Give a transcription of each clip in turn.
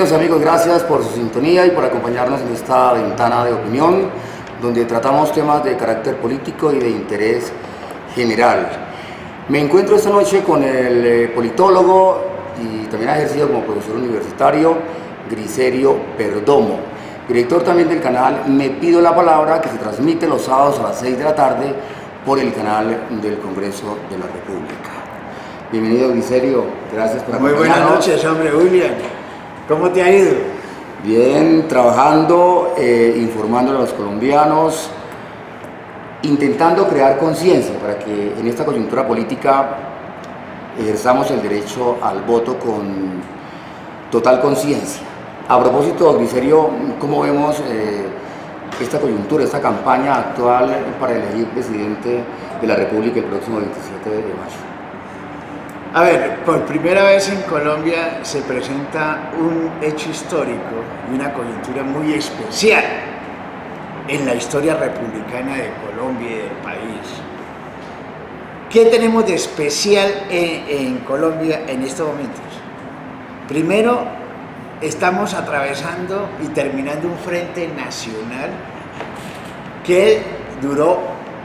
Bienvenidos amigos, gracias por su sintonía y por acompañarnos en esta ventana de opinión donde tratamos temas de carácter político y de interés general. Me encuentro esta noche con el politólogo y también ha ejercido como profesor universitario Griserio Perdomo, director también del canal Me Pido la Palabra, que se transmite los sábados a las 6 de la tarde por el canal del Congreso de la República. Bienvenido Griserio, gracias por acompañarnos. Muy buenas noches, hombre, William. ¿Cómo te ha ido? Bien, trabajando, informando a los colombianos, intentando crear conciencia para que en esta coyuntura política ejerzamos el derecho al voto con total conciencia. A propósito, Griserio, ¿cómo vemos esta coyuntura, esta campaña actual para elegir presidente de la República el próximo 27 de mayo? A ver, por primera vez en Colombia se presenta un hecho histórico y una coyuntura muy especial en la historia republicana de Colombia y del país. ¿Qué tenemos de especial en Colombia en estos momentos? Primero, estamos atravesando y terminando un frente nacional que duró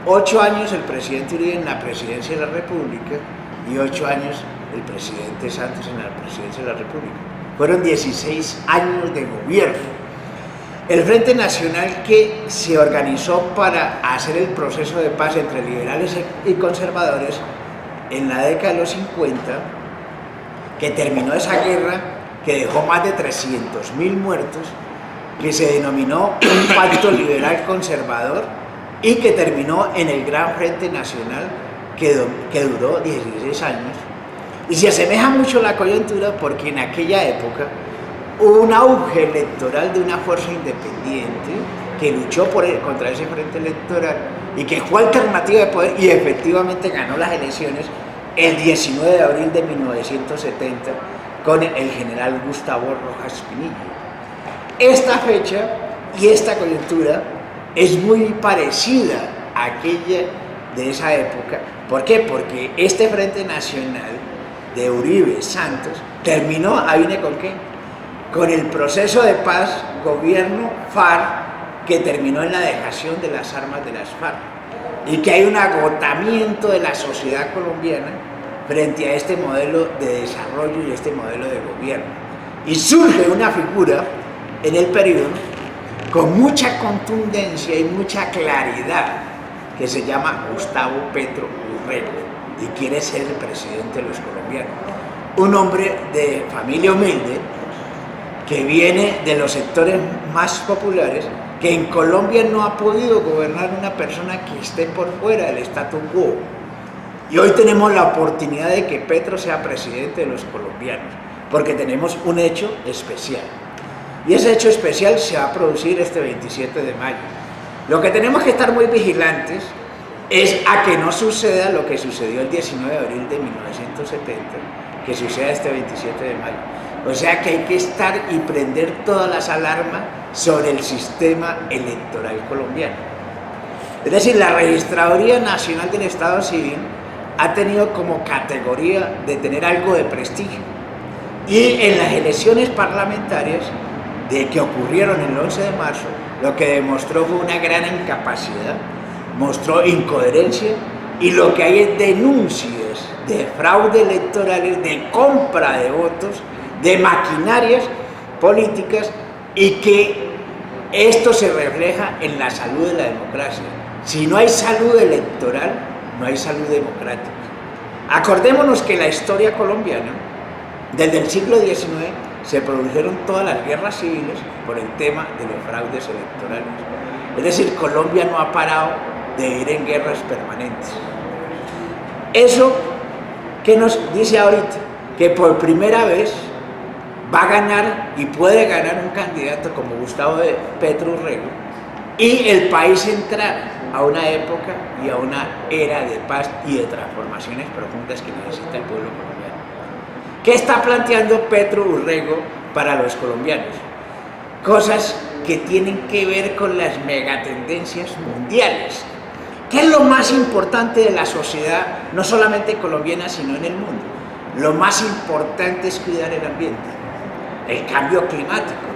8 años el presidente Uribe en la presidencia de la República y 8 años el presidente Santos en la presidencia de la República. Fueron 16 años de gobierno. El Frente Nacional que se organizó para hacer el proceso de paz entre liberales y conservadores en la década de los 50, que terminó esa guerra que dejó más de 300.000 muertos, que se denominó un pacto liberal conservador y que terminó en el Gran Frente Nacional que duró 16 años. Y se asemeja mucho la coyuntura porque en aquella época hubo un auge electoral de una fuerza independiente que luchó contra ese frente electoral y que fue alternativa de poder y efectivamente ganó las elecciones el 19 de abril de 1970 con el general Gustavo Rojas Pinilla. Esta fecha y esta coyuntura es muy parecida a aquella de esa época. ¿Por qué? Porque este Frente Nacional de Uribe Santos terminó, ¿adivine con qué? Con el proceso de paz gobierno-FARC que terminó en la dejación de las armas de las FARC y que hay un agotamiento de la sociedad colombiana frente a este modelo de desarrollo y este modelo de gobierno. Y surge una figura en el periodo con mucha contundencia y mucha claridad que se llama Gustavo Petro Urrego y quiere ser el presidente de los colombianos. Un hombre de familia humilde que viene de los sectores más populares, que en Colombia no ha podido gobernar una persona que esté por fuera del status quo. Y hoy tenemos la oportunidad de que Petro sea presidente de los colombianos, porque tenemos un hecho especial. Y ese hecho especial se va a producir este 27 de mayo. Lo que tenemos que estar muy vigilantes es a que no suceda lo que sucedió el 19 de abril de 1970, que suceda este 27 de mayo. O sea que hay que estar y prender todas las alarmas sobre el sistema electoral colombiano. Es decir, la Registraduría Nacional del Estado Civil ha tenido como categoría de tener algo de prestigio. Y en las elecciones parlamentarias que ocurrieron el 11 de marzo, lo que demostró fue una gran incapacidad, mostró incoherencia y lo que hay es denuncias de fraude electorales, de compra de votos, de maquinarias políticas y que esto se refleja en la salud de la democracia. Si no hay salud electoral, no hay salud democrática. Acordémonos que la historia colombiana, desde el siglo XIX, se produjeron todas las guerras civiles por el tema de los fraudes electorales. Es decir, Colombia no ha parado de ir en guerras permanentes. Eso que nos dice ahorita, que por primera vez va a ganar y puede ganar un candidato como Gustavo Petro Urrego y el país entrar a una época y a una era de paz y de transformaciones profundas que necesita el pueblo colombiano. ¿Qué está planteando Petro Urrego para los colombianos? Cosas que tienen que ver con las megatendencias mundiales. ¿Qué es lo más importante de la sociedad, no solamente colombiana, sino en el mundo? Lo más importante es cuidar el ambiente. el cambio climático,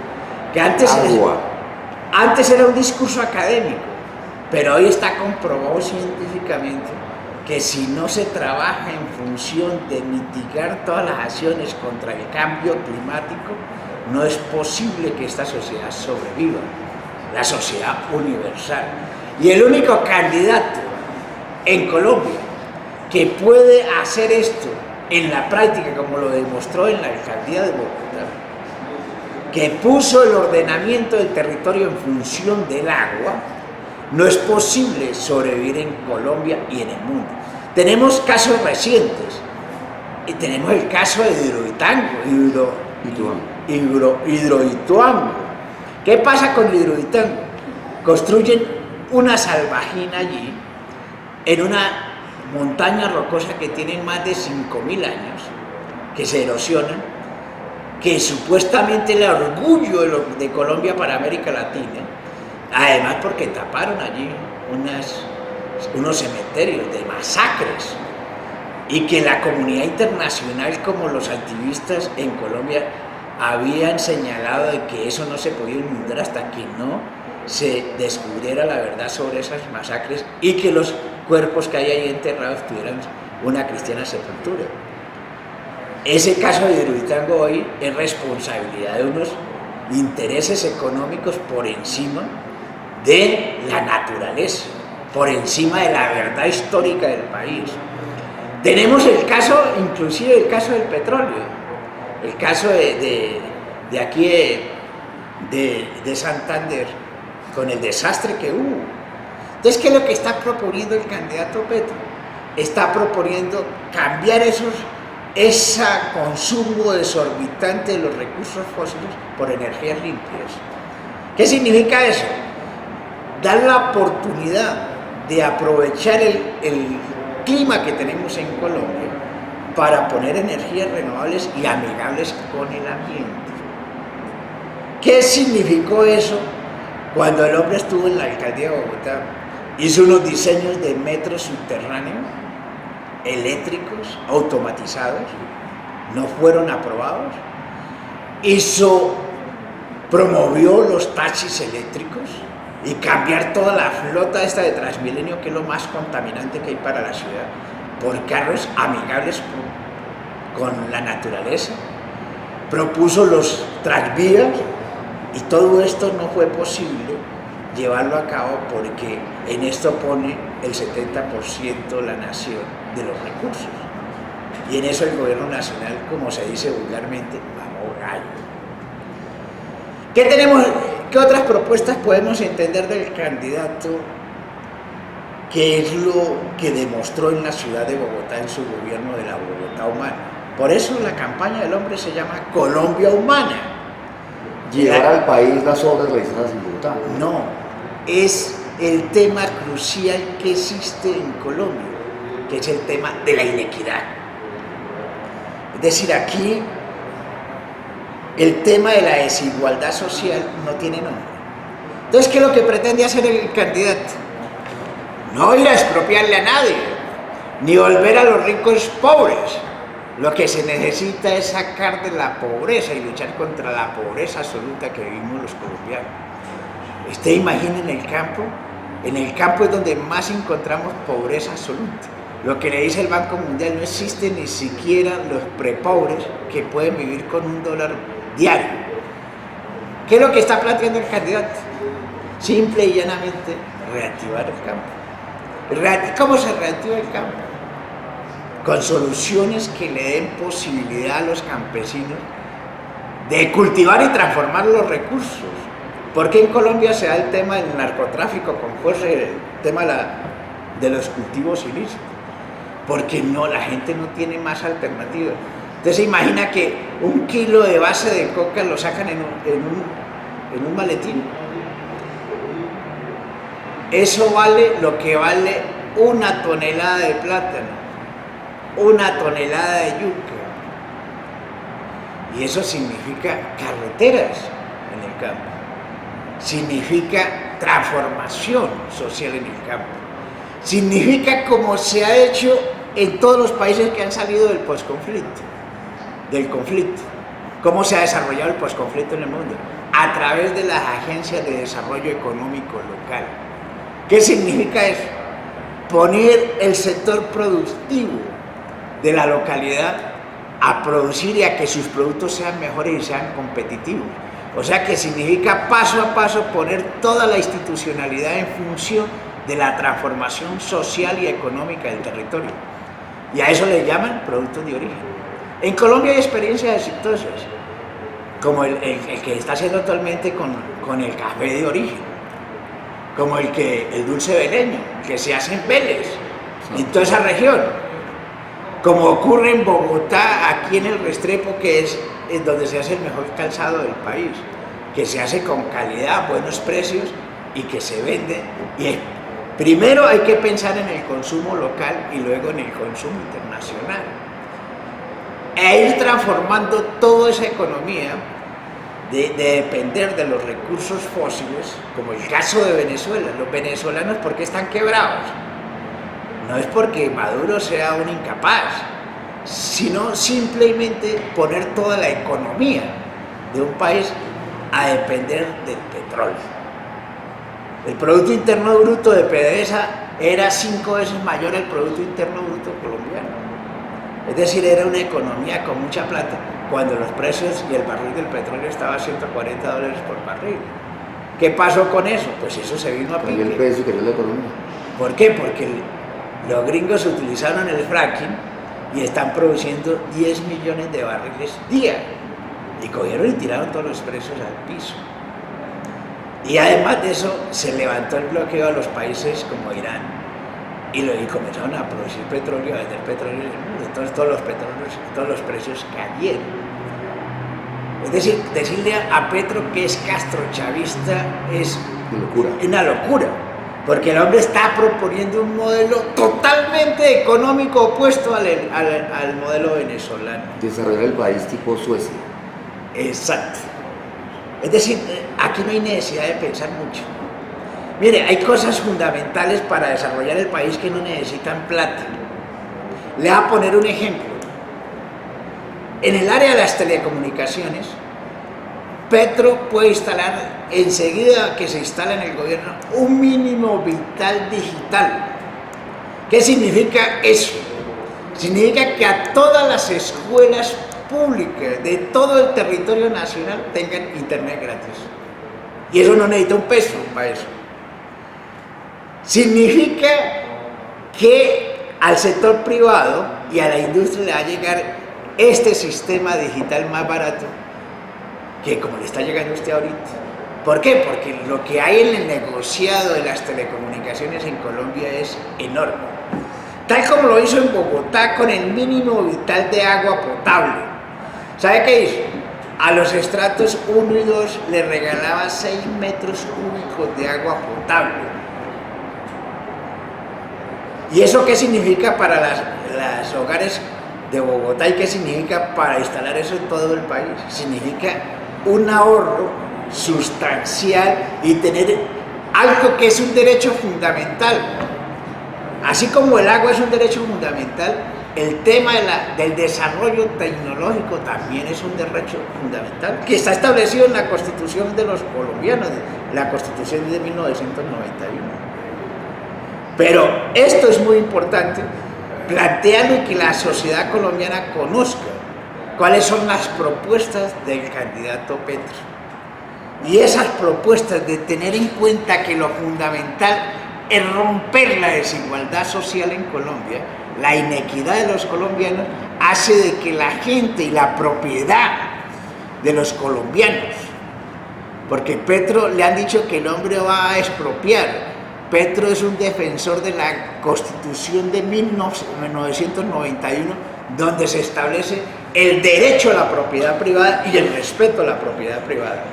que antes era un discurso académico, pero hoy está comprobado científicamente que si no se trabaja en función de mitigar todas las acciones contra el cambio climático, no es posible que esta sociedad sobreviva, la sociedad universal. Y el único candidato en Colombia que puede hacer esto en la práctica, como lo demostró en la alcaldía de Bogotá, que puso el ordenamiento del territorio en función del agua, no es posible sobrevivir en Colombia y en el mundo. Tenemos casos recientes, y tenemos el caso de Hidroituango. ¿Qué pasa con Hidroituango? Construyen una salvajina allí, en una montaña rocosa que tiene más de 5.000 años, que se erosionan, que supuestamente el orgullo de Colombia para América Latina, además porque taparon allí unos cementerios de masacres, y que la comunidad internacional, como los activistas en Colombia, habían señalado de que eso no se podía inundar hasta que no se descubriera la verdad sobre esas masacres y que los cuerpos que hay ahí enterrados tuvieran una cristiana sepultura. Ese caso de Hidroituango hoy es responsabilidad de unos intereses económicos por encima de la naturaleza, por encima de la verdad histórica del país. Tenemos el caso, inclusive el caso del petróleo, el caso de aquí de Santander, con el desastre que hubo. Entonces, ¿qué es lo que está proponiendo el candidato Petro? Está proponiendo cambiar ese consumo desorbitante de los recursos fósiles por energías limpias. ¿Qué significa eso? Dar la oportunidad de aprovechar el clima que tenemos en Colombia para poner energías renovables y amigables con el ambiente. ¿Qué significó eso? Cuando el hombre estuvo en la alcaldía de Bogotá, hizo unos diseños de metros subterráneos, eléctricos, automatizados, no fueron aprobados, promovió los taxis eléctricos y cambiar toda la flota esta de Transmilenio, que es lo más contaminante que hay para la ciudad, por carros amigables con la naturaleza. Propuso los tranvías, y todo esto no fue posible llevarlo a cabo porque en esto pone el 70% la nación de los recursos. Y en eso el gobierno nacional, como se dice vulgarmente, mamó gallo. ¿Qué otras propuestas podemos entender del candidato? ¿Qué es lo que demostró en la ciudad de Bogotá en su gobierno de la Bogotá humana? Por eso la campaña del hombre se llama Colombia Humana. Llevar al país las obras realizadas en Bogotá. No, es el tema crucial que existe en Colombia, que es el tema de la inequidad. Es decir, aquí el tema de la desigualdad social no tiene nombre. Entonces, ¿qué es lo que pretende hacer el candidato? No ir a expropiarle a nadie, ni volver a los ricos pobres. Lo que se necesita es sacar de la pobreza y luchar contra la pobreza absoluta que vivimos los colombianos. Usted imagina en el campo es donde más encontramos pobreza absoluta. Lo que le dice el Banco Mundial, no existe ni siquiera los prepobres que pueden vivir con $1 diario. ¿Qué es lo que está planteando el candidato? Simple y llanamente, reactivar el campo. ¿Cómo se reactiva el campo? Con soluciones que le den posibilidad a los campesinos de cultivar y transformar los recursos. ¿Por qué en Colombia se da el tema del narcotráfico con fuerza, el tema de los cultivos ilícitos? Porque la gente no tiene más alternativas. Entonces se imagina que 1 kilo de base de coca lo sacan en un maletín. Eso vale lo que vale 1 tonelada de plátano, 1 tonelada de yuca. Y eso significa carreteras en el campo. Significa transformación social en el campo. Significa como se ha hecho en todos los países que han salido del conflicto. ¿Cómo se ha desarrollado el posconflicto en el mundo? A través de las agencias de desarrollo económico local. ¿Qué significa eso? Poner el sector productivo de la localidad a producir y a que sus productos sean mejores y sean competitivos. O sea que significa paso a paso poner toda la institucionalidad en función de la transformación social y económica del territorio. Y a eso le llaman productos de origen. En Colombia hay experiencias exitosas, como el que está haciendo actualmente con el café de origen, como el dulce veleño, que se hace en Vélez, en toda esa región, como ocurre en Bogotá, aquí en el Restrepo, que es donde se hace el mejor calzado del país, que se hace con calidad, buenos precios y que se vende. Y primero hay que pensar en el consumo local y luego en el consumo internacional. E ir transformando toda esa economía de depender de los recursos fósiles, como el caso de Venezuela. Los venezolanos, ¿por qué están quebrados? No es porque Maduro sea un incapaz, sino simplemente poner toda la economía de un país a depender del petróleo. El Producto Interno Bruto de PDVSA era 5 veces mayor al Producto Interno Bruto colombiano. Es decir, era una economía con mucha plata, cuando los precios y el barril del petróleo estaba a $140 por barril. ¿Qué pasó con eso? Pues eso se vino a pique. El precio que dio la economía. ¿Por qué? Porque los gringos utilizaron el fracking y están produciendo 10 millones de barriles día. Y cogieron y tiraron todos los precios al piso. Y además de eso, se levantó el bloqueo a los países como Irán. Y comenzaron a producir petróleo, a vender petróleo en el mundo. Entonces todos los precios cayeron. Es decir, decirle a Petro que es castrochavista es una locura. Porque el hombre está proponiendo un modelo totalmente económico opuesto al modelo venezolano. Desarrollar el país tipo Suecia. Exacto. Es decir, aquí no hay necesidad de pensar mucho. Mire, hay cosas fundamentales para desarrollar el país que no necesitan plata. Le voy a poner un ejemplo. En el área de las telecomunicaciones, Petro puede instalar, enseguida que se instala en el gobierno, un mínimo vital digital. ¿Qué significa eso? Significa que a todas las escuelas públicas de todo el territorio nacional tengan internet gratis. Y eso no necesita un peso para eso. Significa que al sector privado y a la industria le va a llegar este sistema digital más barato que como le está llegando a usted ahorita. ¿Por qué? Porque lo que hay en el negociado de las telecomunicaciones en Colombia es enorme. Tal como lo hizo en Bogotá con el mínimo vital de agua potable. ¿Sabe qué hizo? A los estratos 1 y 2 le regalaba 6 metros cúbicos de agua potable. ¿Y eso qué significa para las hogares de Bogotá y qué significa para instalar eso en todo el país? Significa un ahorro sustancial y tener algo que es un derecho fundamental. Así como el agua es un derecho fundamental, el tema del desarrollo tecnológico también es un derecho fundamental que está establecido en la Constitución de los colombianos, la Constitución de 1991. Pero esto es muy importante, plantearlo y que la sociedad colombiana conozca cuáles son las propuestas del candidato Petro. Y esas propuestas de tener en cuenta que lo fundamental es romper la desigualdad social en Colombia, la inequidad de los colombianos, hace de que la gente y la propiedad de los colombianos, porque Petro le han dicho que el hombre va a expropiar. Petro es un defensor de la Constitución de 1991, donde se establece el derecho a la propiedad privada y el respeto a la propiedad privada.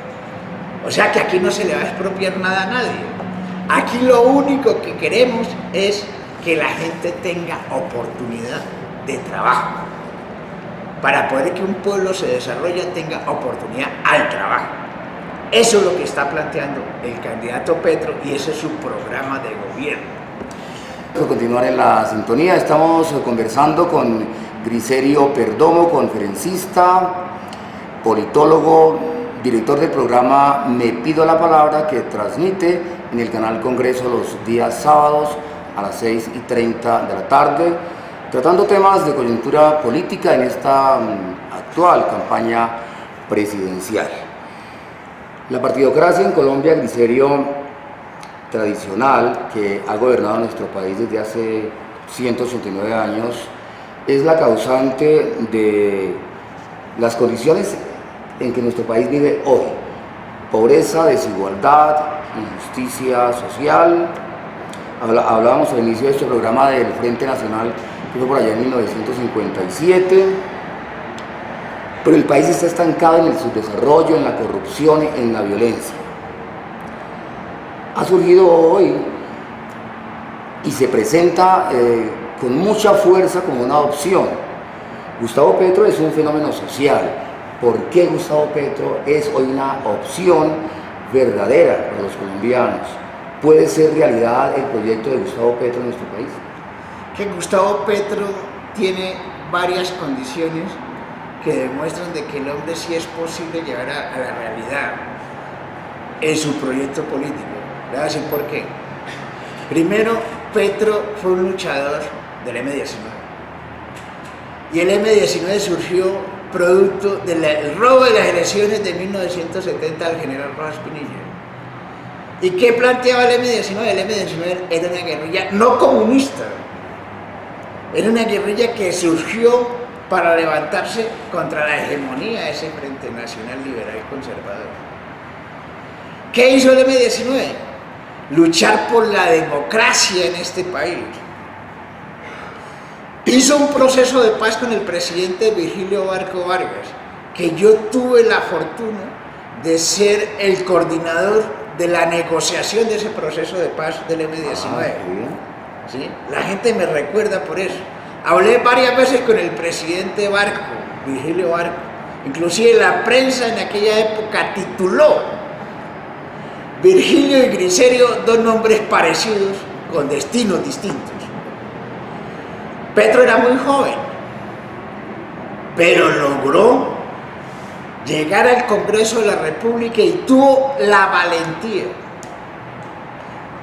O sea que aquí no se le va a expropiar nada a nadie. Aquí lo único que queremos es que la gente tenga oportunidad de trabajo. Para poder que un pueblo se desarrolle, tenga oportunidad al trabajo. Eso es lo que está planteando el candidato Petro y ese es su programa de gobierno. Por continuar en la sintonía, estamos conversando con Griserio Perdomo, conferencista, politólogo, director del programa Me Pido la Palabra, que transmite en el canal Congreso los días sábados a las 6:30 de la tarde, tratando temas de coyuntura política en esta actual campaña presidencial. La partidocracia en Colombia, el criterio tradicional que ha gobernado nuestro país desde hace 189 años, es la causante de las condiciones en que nuestro país vive hoy: pobreza, desigualdad, injusticia social. Hablábamos al inicio de este programa del Frente Nacional, que fue por allá en 1957, pero el país está estancado en el subdesarrollo, en la corrupción, en la violencia. Ha surgido hoy y se presenta con mucha fuerza como una opción. Gustavo Petro es un fenómeno social. ¿Por qué Gustavo Petro es hoy una opción verdadera para los colombianos? ¿Puede ser realidad el proyecto de Gustavo Petro en nuestro país? Que Gustavo Petro tiene varias condiciones que demuestran de que el hombre sí es posible llevar a la realidad en su proyecto político. Le voy a decir por qué. Primero, Petro fue un luchador del M-19. Y el M-19 surgió producto del robo de las elecciones de 1970 al general Rojas Pinilla. ¿Y qué planteaba el M-19? El M-19 era una guerrilla no comunista. Era una guerrilla que surgió para levantarse contra la hegemonía de ese Frente Nacional Liberal y Conservador. ¿Qué hizo el M-19? Luchar por la democracia en este país. Hizo un proceso de paz con el presidente Virgilio Barco Vargas, que yo tuve la fortuna de ser el coordinador de la negociación de ese proceso de paz del M-19. ¿Sí? La gente me recuerda por eso. Hablé varias veces con el presidente Barco, Virgilio Barco. Inclusive la prensa en aquella época tituló Virgilio y Griserio, dos nombres parecidos con destinos distintos. Petro era muy joven, pero logró llegar al Congreso de la República y tuvo la valentía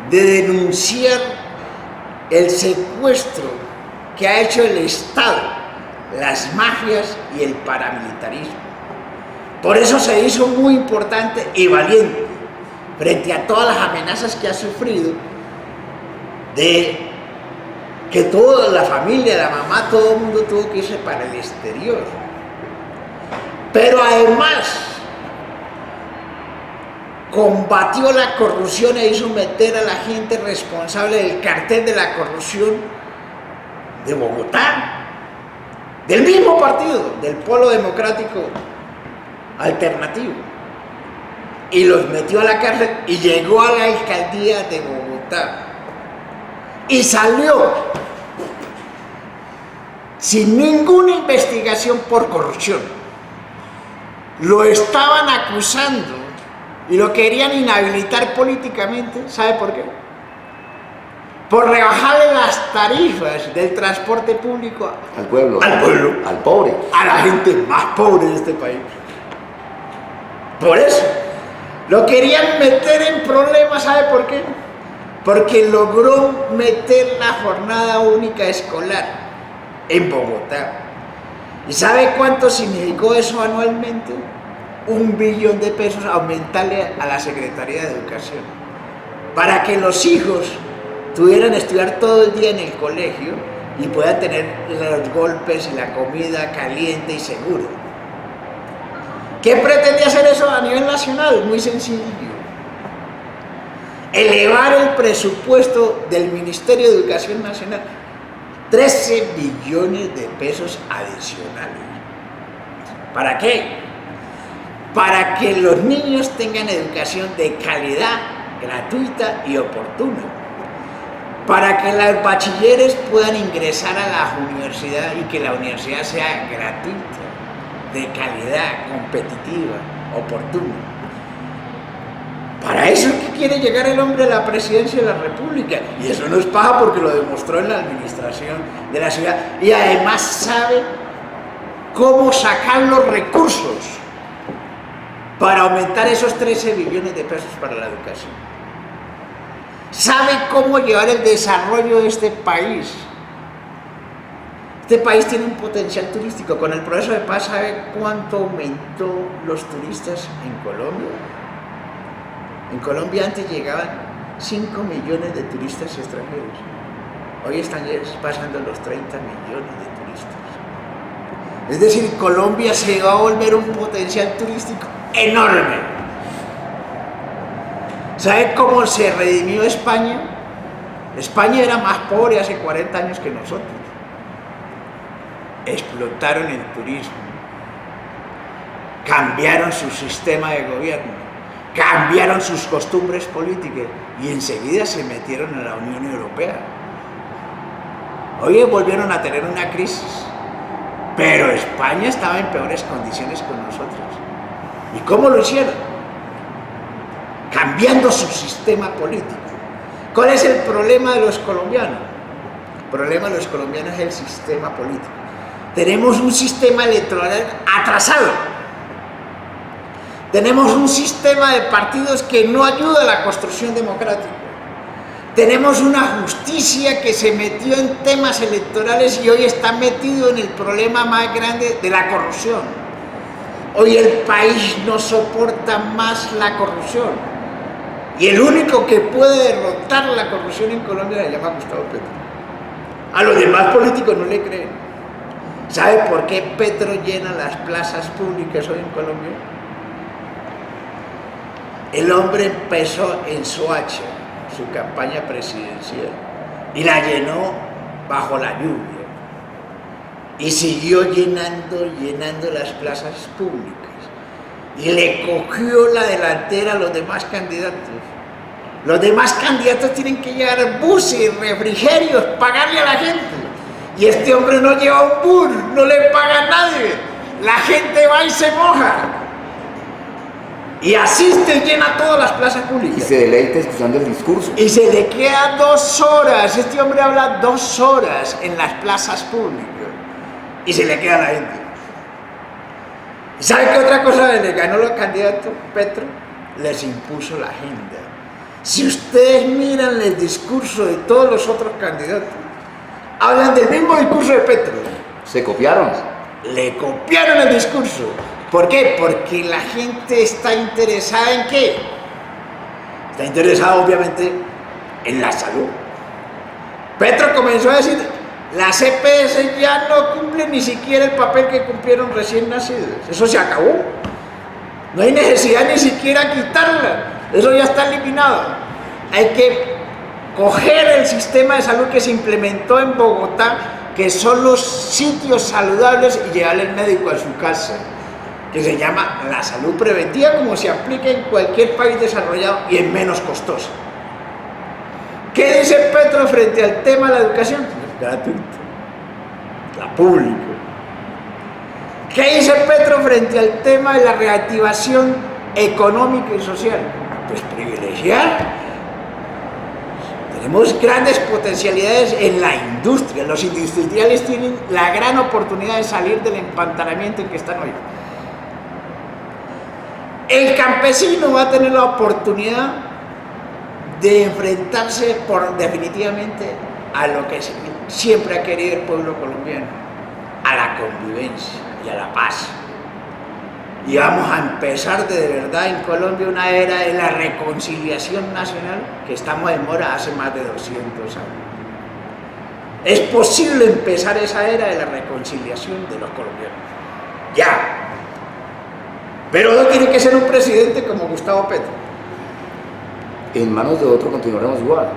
de denunciar el secuestro que ha hecho el Estado, las mafias y el paramilitarismo. Por eso se hizo muy importante y valiente frente a todas las amenazas que ha sufrido de que toda la familia, la mamá, todo el mundo tuvo que irse para el exterior. Pero además combatió la corrupción e hizo meter a la gente responsable del cartel de la corrupción de Bogotá, del mismo partido, del Polo Democrático Alternativo, y los metió a la cárcel y llegó a la alcaldía de Bogotá y salió sin ninguna investigación por corrupción. Lo estaban acusando y lo querían inhabilitar políticamente. ¿Sabe por qué? Por rebajarle las tarifas del transporte público al pueblo, al pobre, a la gente más pobre de este país. Por eso lo querían meter en problemas. ¿Sabe por qué? Porque logró meter la jornada única escolar en Bogotá. ¿Y sabe cuánto significó eso anualmente? 1 billón de pesos aumentarle a la Secretaría de Educación, para que los hijos tuvieran que estudiar todo el día en el colegio y puedan tener los golpes y la comida caliente y segura. ¿Qué pretende hacer eso a nivel nacional? Muy sencillo. Elevar el presupuesto del Ministerio de Educación Nacional 13 billones de pesos adicionales. ¿Para qué? Para que los niños tengan educación de calidad, gratuita y oportuna. Para que los bachilleres puedan ingresar a la universidad y que la universidad sea gratuita, de calidad, competitiva, oportuna. Para eso es que quiere llegar el hombre a la presidencia de la República. Y eso no es paja, porque lo demostró en la administración de la ciudad. Y además sabe cómo sacar los recursos para aumentar esos 13 billones de pesos para la educación. ¿Sabe cómo llevar el desarrollo de este país? Este país tiene un potencial turístico. Con el proceso de paz, ¿sabe cuánto aumentó los turistas en Colombia? En Colombia antes llegaban 5 millones de turistas extranjeros. Hoy están pasando los 30 millones de turistas. Es decir, Colombia se va a volver un potencial turístico enorme. ¿Sabe cómo se redimió España? España era más pobre hace 40 años que nosotros. Explotaron el turismo, cambiaron su sistema de gobierno, cambiaron sus costumbres políticas y enseguida se metieron en la Unión Europea. Hoy volvieron a tener una crisis, pero España estaba en peores condiciones con nosotros. ¿Y cómo lo hicieron? Cambiando su sistema político. ¿Cuál es el problema de los colombianos? El problema de los colombianos es el sistema político. Tenemos un sistema electoral atrasado. Tenemos un sistema de partidos que no ayuda a la construcción democrática. Tenemos una justicia que se metió en temas electorales y hoy está metido en el problema más grande de la corrupción. Hoy el país no soporta más la corrupción. Y el único que puede derrotar la corrupción en Colombia se llama Gustavo Petro. A los demás políticos no le creen. ¿Sabe por qué Petro llena las plazas públicas hoy en Colombia? El hombre empezó en Soacha su campaña presidencial y la llenó bajo la lluvia y siguió llenando las plazas públicas y le cogió la delantera a los demás candidatos. Los demás candidatos tienen que llevar buses, refrigerios, pagarle a la gente. Y este hombre no lleva un bus, no le paga a nadie. La gente va y se moja. Y asiste, llena todas las plazas públicas. Y se deleita escuchando el discurso. Y se le queda 2 horas. Este hombre habla 2 horas en las plazas públicas. Y se le queda a la gente. ¿Y sabe qué otra cosa le ganó el candidato Petro? Les impuso la agenda. Si ustedes miran el discurso de todos los otros candidatos, hablan del mismo discurso de Petro. Se copiaron. Le copiaron el discurso. ¿Por qué? Porque la gente está interesada ¿en qué? Está interesada obviamente en la salud. Petro comenzó a decir, las EPS ya no cumplen ni siquiera el papel que cumplieron recién nacidos. Eso se acabó. No hay necesidad ni siquiera quitarla. Eso ya está eliminado. Hay que coger el sistema de salud que se implementó en Bogotá, que son los sitios saludables, y llevarle al médico a su casa, que se llama la salud preventiva, como se aplica en cualquier país desarrollado y es menos costosa. ¿Qué dice Petro frente al tema de la educación? Gratuito, la pública. ¿Qué dice Petro frente al tema de la reactivación económica y social? Pues privilegiar. Tenemos grandes potencialidades en la industria. Los industriales tienen la gran oportunidad de salir del empantanamiento en que están hoy. El campesino va a tener la oportunidad de enfrentarse definitivamente a lo que siempre ha querido el pueblo colombiano, a la convivencia y a la paz. Y vamos a empezar de verdad en Colombia una era de la reconciliación nacional que estamos en mora hace más de 200 años. Es posible empezar esa era de la reconciliación de los colombianos. Ya. Pero no tiene que ser un presidente como Gustavo Petro. En manos de otro continuaremos igual.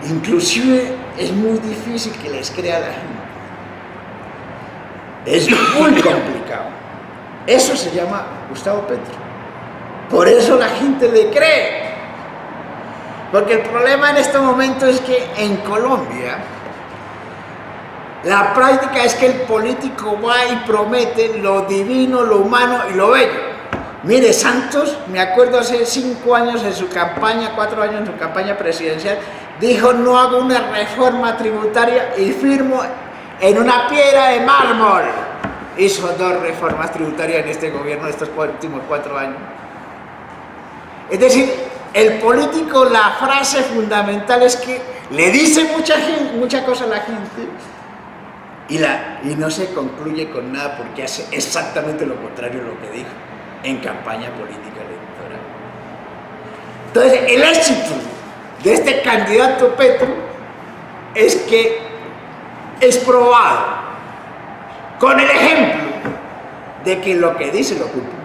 Inclusive es muy difícil que les crea a la gente. Es muy complicado. Eso se llama Gustavo Petro. Por eso la gente le cree. Porque el problema en este momento es que en Colombia la práctica es que el político va y promete lo divino, lo humano y lo bello. Mire, Santos, me acuerdo hace 5 años en su campaña, 4 años en su campaña presidencial, dijo: no hago una reforma tributaria y firmo en una piedra de mármol. hizo 2 reformas tributarias en este gobierno de estos últimos 4 años. Es decir, el político, la frase fundamental es que le dice mucha cosa a la gente y no se concluye con nada porque hace exactamente lo contrario de lo que dijo en campaña política electoral. Entonces, el éxito de este candidato Petro es que es probado con el ejemplo de que lo que dice lo cumple.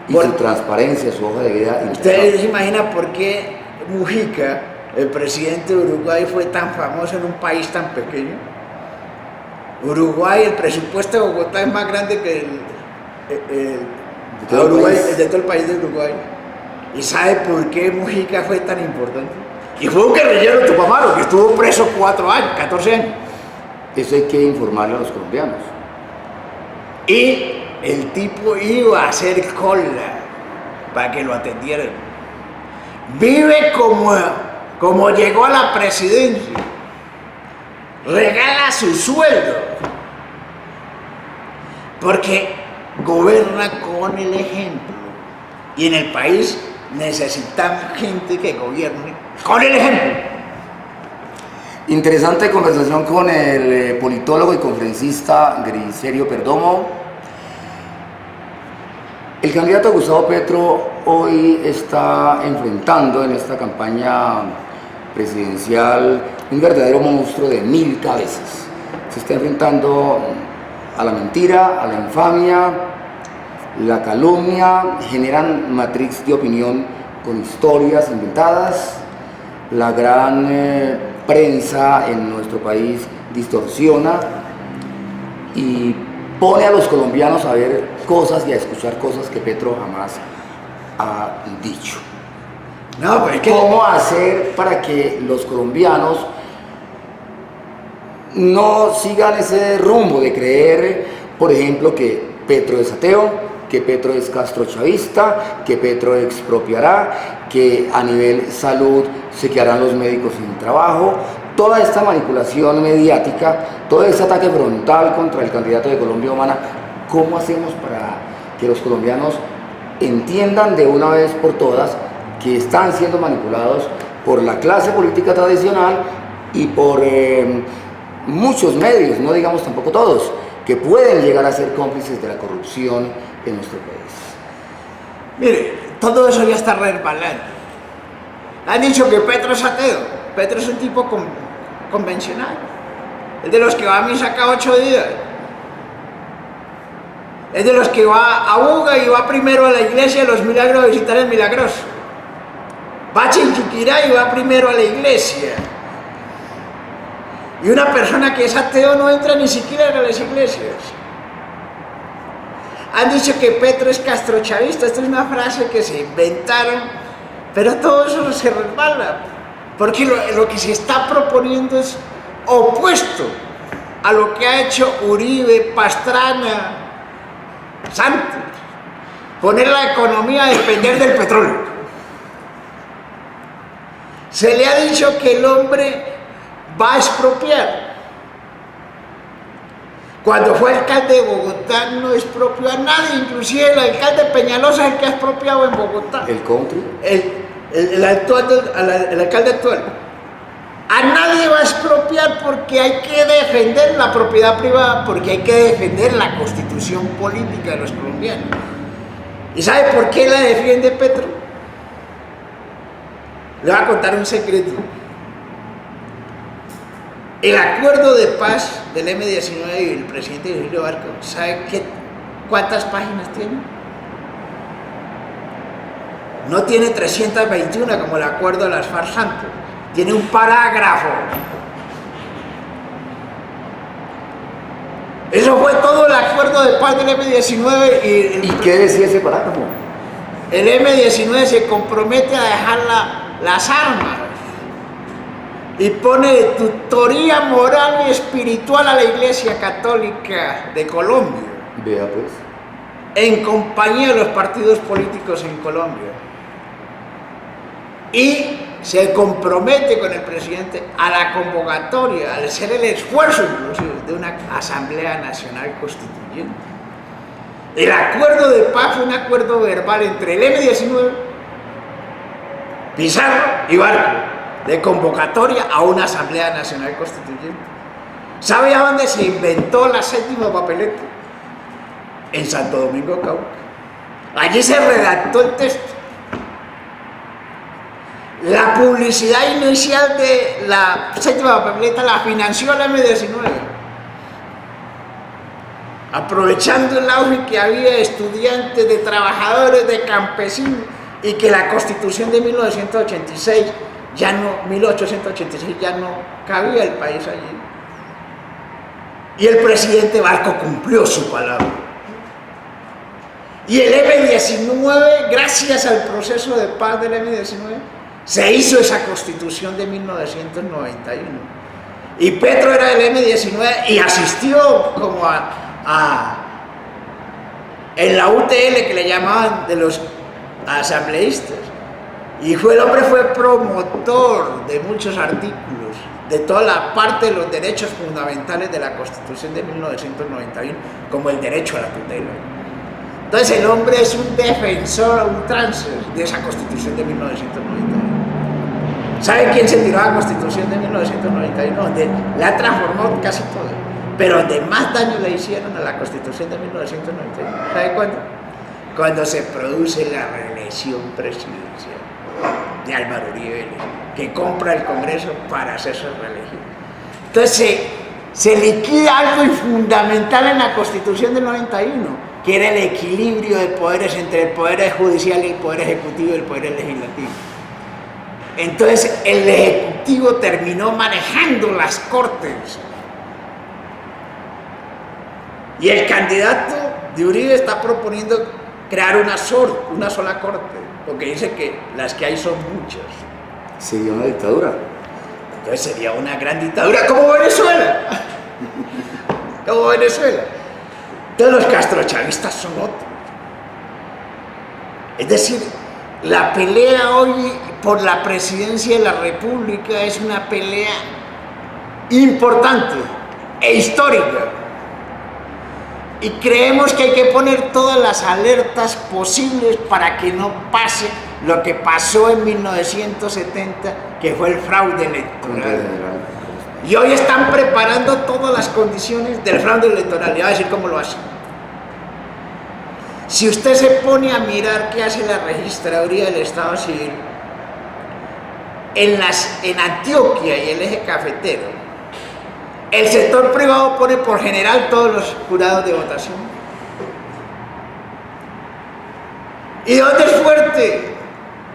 Y su transparencia, su hoja de vida. Ustedes se imaginan por qué Mujica, el presidente de Uruguay, fue tan famoso en un país tan pequeño. Uruguay, el presupuesto de Bogotá es más grande que el de todo el país de Uruguay. ¿Y sabe por qué Mujica fue tan importante? Y fue un guerrillero tupamaro que estuvo preso 4 años, 14 años. Eso hay que informarle a los colombianos. Y el tipo iba a hacer cola para que lo atendieran. Vive como llegó a la presidencia. Regala su sueldo. Porque gobierna con el ejemplo. Y en el país necesitamos gente que gobierne con el ejemplo. Interesante conversación con el politólogo y conferencista Griserio Perdomo. El candidato Gustavo Petro hoy está enfrentando en esta campaña presidencial un verdadero monstruo de 1000 cabezas. Se está enfrentando a la mentira, a la infamia, la calumnia, generan matrix de opinión con historias inventadas, la gran prensa en nuestro país distorsiona y pone a los colombianos a ver cosas y a escuchar cosas que Petro jamás ha dicho. No, pero es que... ¿Cómo hacer para que los colombianos no sigan ese rumbo de creer, por ejemplo, que Petro es ateo, que Petro es castrochavista, que Petro expropiará, que a nivel salud se quedarán los médicos sin trabajo? Toda esta manipulación mediática, todo este ataque frontal contra el candidato de Colombia Humana, ¿cómo hacemos para que los colombianos entiendan de una vez por todas que están siendo manipulados por la clase política tradicional y por muchos medios, no digamos tampoco todos, que pueden llegar a ser cómplices de la corrupción en nuestro país? Mire, todo eso ya está resbalando. Han dicho que Petro es ateo. Petro es un tipo convencional. Es de los que va a misa cada 8 días. Es de los que va a Buga y va primero a la iglesia de los milagros a visitar el milagroso. Va a Chinchiquirá y va primero a la iglesia. Y una persona que es ateo no entra ni siquiera a las iglesias. Han dicho que Petro es castrochavista. Esta es una frase que se inventaron, pero todo eso se resbala, porque lo que se está proponiendo es opuesto a lo que ha hecho Uribe, Pastrana, Santos. Poner la economía a depender del petróleo. Se le ha dicho que el hombre va a expropiar. Cuando fue alcalde de Bogotá no expropió a nadie, inclusive el alcalde Peñalosa es el que ha expropiado en Bogotá. ¿El country? El alcalde actual. A nadie va a expropiar porque hay que defender la propiedad privada, porque hay que defender la constitución política de los colombianos. ¿Y sabe por qué la defiende Petro? Le voy a contar un secreto. El acuerdo de paz del M-19 y el presidente Virgilio Barco, ¿sabe cuántas páginas tiene? No tiene 321 como el acuerdo de las FARC-Santos, tiene un parágrafo. Eso fue todo el acuerdo de paz del M-19 ¿Y qué decía ese parágrafo? El M-19 se compromete a dejar las armas y pone de tutoría moral y espiritual a la Iglesia Católica de Colombia. Vea pues. En compañía de los partidos políticos en Colombia. Y se compromete con el presidente a la convocatoria, al hacer el esfuerzo inclusive de una Asamblea Nacional Constituyente. El acuerdo de paz fue un acuerdo verbal entre el M-19, Pizarro y Barco, de convocatoria a una Asamblea Nacional Constituyente. ¿Sabe a dónde se inventó la séptima papeleta? En Santo Domingo, Cauca. Allí se redactó el texto. La publicidad inicial de la séptima papeleta la financió la M-19, aprovechando el auge que había de estudiantes, de trabajadores, de campesinos, y que la Constitución de 1886 ya no cabía el país allí. Y el presidente Barco cumplió su palabra. Y el M-19, gracias al proceso de paz del M-19, se hizo esa Constitución de 1991. Y Petro era del M-19 y asistió como en la UTL, que le llamaban de los asambleístas. Y el hombre fue promotor de muchos artículos, de toda la parte de los derechos fundamentales de la Constitución de 1991, como el derecho a la tutela. Entonces el hombre es un defensor a ultranza de esa Constitución de 1991. ¿Sabe quién se tiró a la Constitución de 1991? Donde la transformó casi todo, pero donde más daño le hicieron a la Constitución de 1991. ¿Sabe cuándo? Cuando se produce la reelección presidencial de Álvaro Uribe Vélez, que compra el Congreso para hacerse reelegir. Entonces se liquida algo fundamental en la Constitución del 91, que era el equilibrio de poderes entre el Poder Judicial y el Poder Ejecutivo y el Poder Legislativo. Entonces el Ejecutivo terminó manejando las Cortes. Y el candidato de Uribe está proponiendo crear una sola Corte, porque dice que las que hay son muchas. Sería una dictadura. Entonces sería una gran dictadura como Venezuela. Como Venezuela. Entonces los castrochavistas son otros. Es decir, la pelea hoy por la presidencia de la República es una pelea importante e histórica. Y creemos que hay que poner todas las alertas posibles para que no pase lo que pasó en 1970, que fue el fraude electoral. Y hoy están preparando todas las condiciones del fraude electoral. Y voy a decir cómo lo hacen. Si usted se pone a mirar qué hace la Registraduría del Estado Civil en Antioquia y el eje cafetero, el sector privado pone por general todos los jurados de votación. ¿Y dónde es fuerte?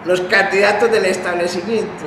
Los candidatos del establecimiento.